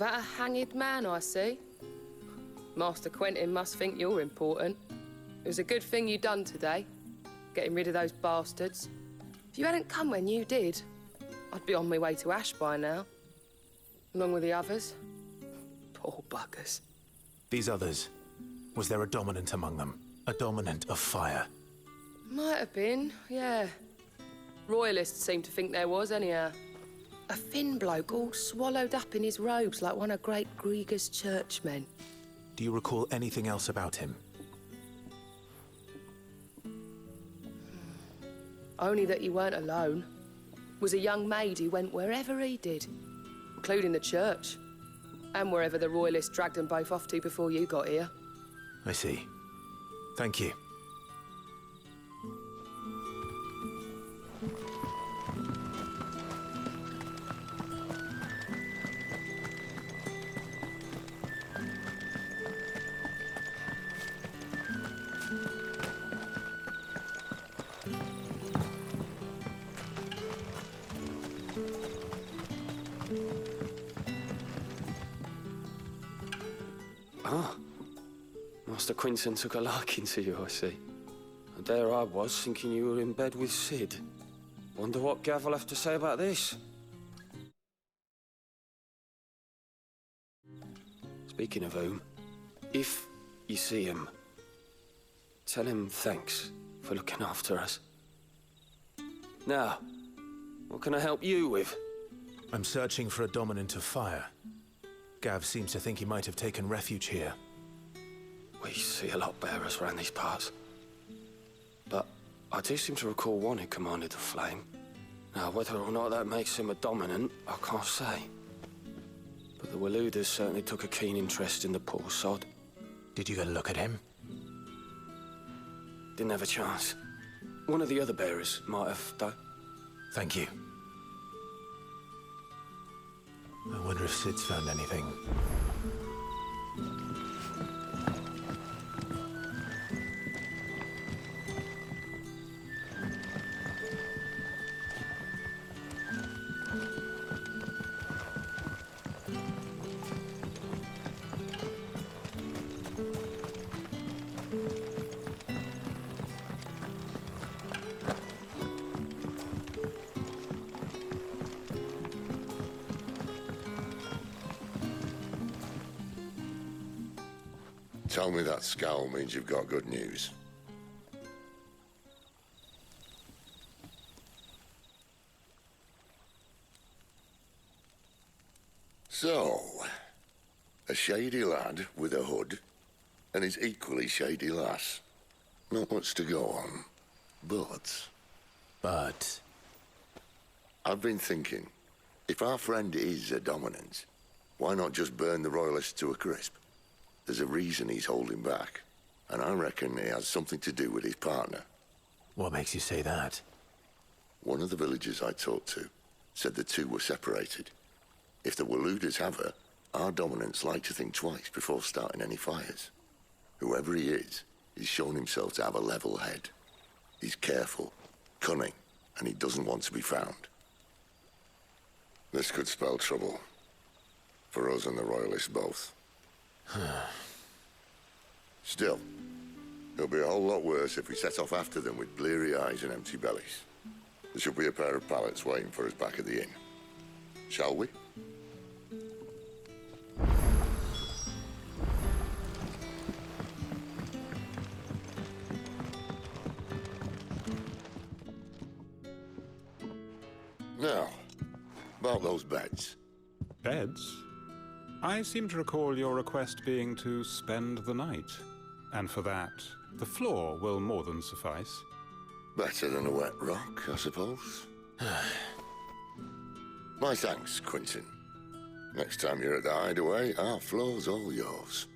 But a hanged man, I see. Master Quentin must think you're important. It was a good thing you done today, getting rid of those bastards. If you hadn't come when you did, I'd be on my way to Ash by now, along with the others. Poor buggers. These others, was there a dominant among them? A dominant of fire? Might have been, yeah. Royalists seem to think there was, anyhow. A thin bloke all swallowed up in his robes like one of Great Grieger's churchmen. Do you recall anything else about him? Only that he weren't alone. Was a young maid who went wherever he did, including the church, and wherever the Royalists dragged them both off to before you got here. I see. Thank you. Ah, Master Quentin took a liking to you, I see. And there I was, thinking you were in bed with Sid. Wonder what Gav will have to say about this. Speaking of whom, if you see him, tell him thanks for looking after us. Now, what can I help you with? I'm searching for a dominant of fire. Gav seems to think he might have taken refuge here. We see a lot bearers around these parts. But I do seem to recall one who commanded the flame. Now, whether or not that makes him a dominant, I can't say. But the Waluders certainly took a keen interest in the poor sod. Did you get a look at him? Didn't have a chance. One of the other bearers might have, though. Thank you. I wonder if Sid's found anything. Tell me that scowl means you've got good news. So, a shady lad with a hood and his equally shady lass. Not much to go on, but... I've been thinking, if our friend is a dominant, why not just burn the Royalists to a crisp? There's a reason he's holding back, and I reckon it has something to do with his partner. What makes you say that? One of the villagers I talked to said the two were separated. If the Waluders have her, our dominants like to think twice before starting any fires. Whoever he is, he's shown himself to have a level head. He's careful, cunning, and he doesn't want to be found. This could spell trouble. For us and the Royalists both. Still, it'll be a whole lot worse if we set off after them with bleary eyes and empty bellies. There should be a pair of pallets waiting for us back at the inn. Shall we? Now, about those beds. Beds? I seem to recall your request being to spend the night. And for that, the floor will more than suffice. Better than a wet rock, I suppose. My thanks, Quentin. Next time you're at the hideaway, our floor's all yours.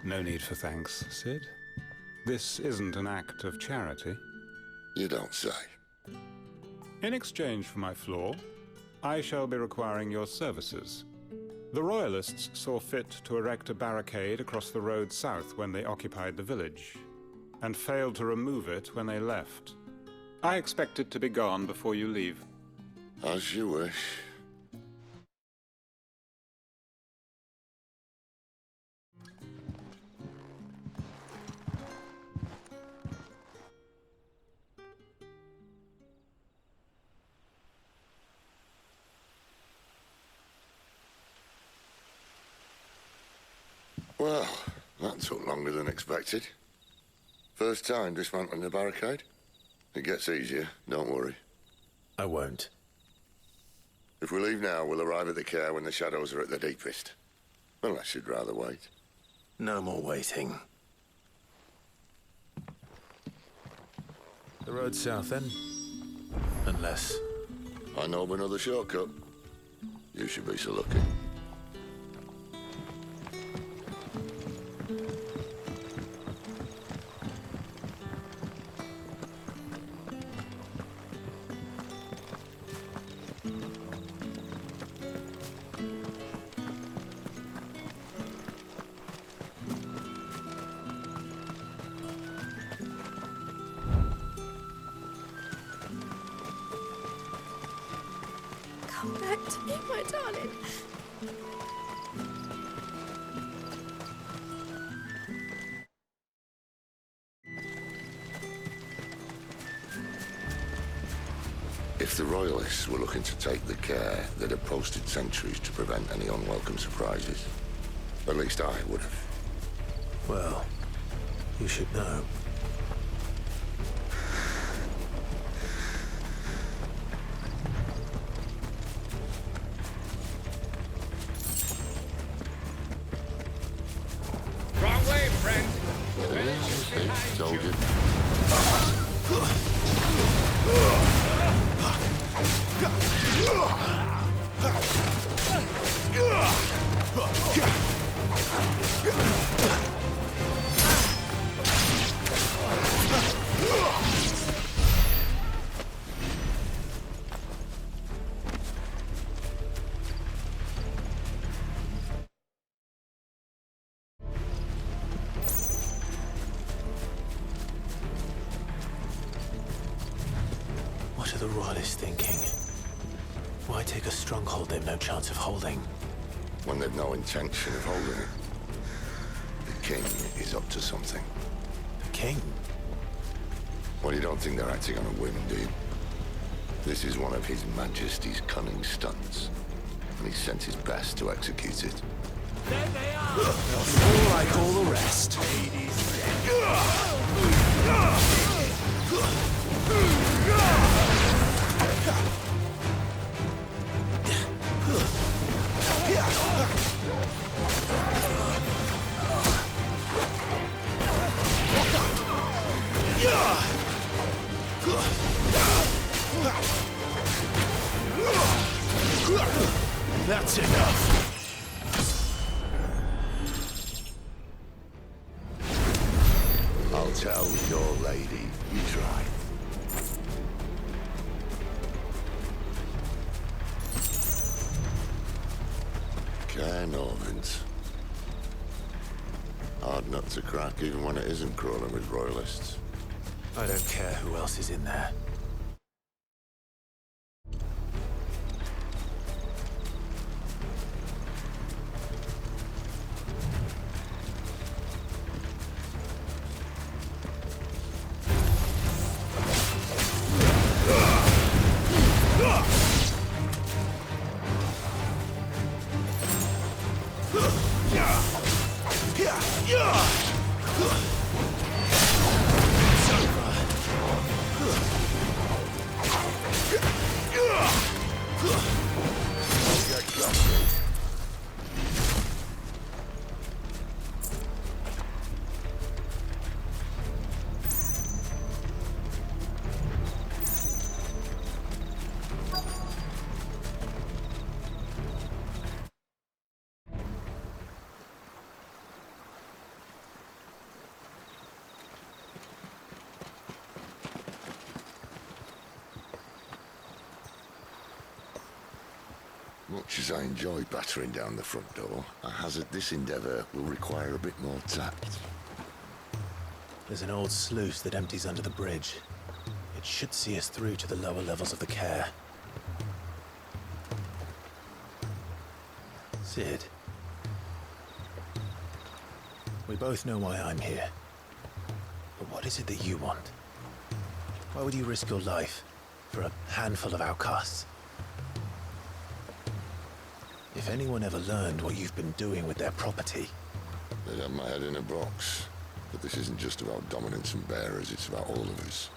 No need for thanks, Sid. This isn't an act of charity. You don't say. In exchange for my floor, I shall be requiring your services. The Royalists saw fit to erect a barricade across the road south when they occupied the village, and failed to remove it when they left. I expect it to be gone before you leave. As you wish. That took longer than expected. First time dismantling the barricade? It gets easier, don't worry. I won't. If we leave now, we'll arrive at the care when the shadows are at their deepest. Unless you'd rather wait. No more waiting. The road south, then? Unless... I know of another shortcut. You should be so lucky. Come back to me, my darling. If the Royalists were looking to take the care, they'd have posted sentries to prevent any unwelcome surprises. At least I would have. Well, you should know. Wrong way, friend. Told you. What are the Royalists thinking? Why take a stronghold they've no chance of holding? When they've no intention of holding it. The king is up to something. The king? Well, you don't think they're acting on a whim, do you? This is one of His Majesty's cunning stunts, and he sent his best to execute it. There they are. They'll fall like all the rest. That's enough. I'll tell your lady you tried. Cairnorvins. Hard nut to crack even when it isn't crawling with royalists. I don't care who else is in there. Much as I enjoy battering down the front door, I hazard this endeavour will require a bit more tact. There's an old sluice that empties under the bridge. It should see us through to the lower levels of the care. Sid. We both know why I'm here. But what is it that you want? Why would you risk your life for a handful of outcasts? If anyone ever learned what you've been doing with their property, They'd have my head in a box. But this isn't just about dominance and bearers, it's about all of us.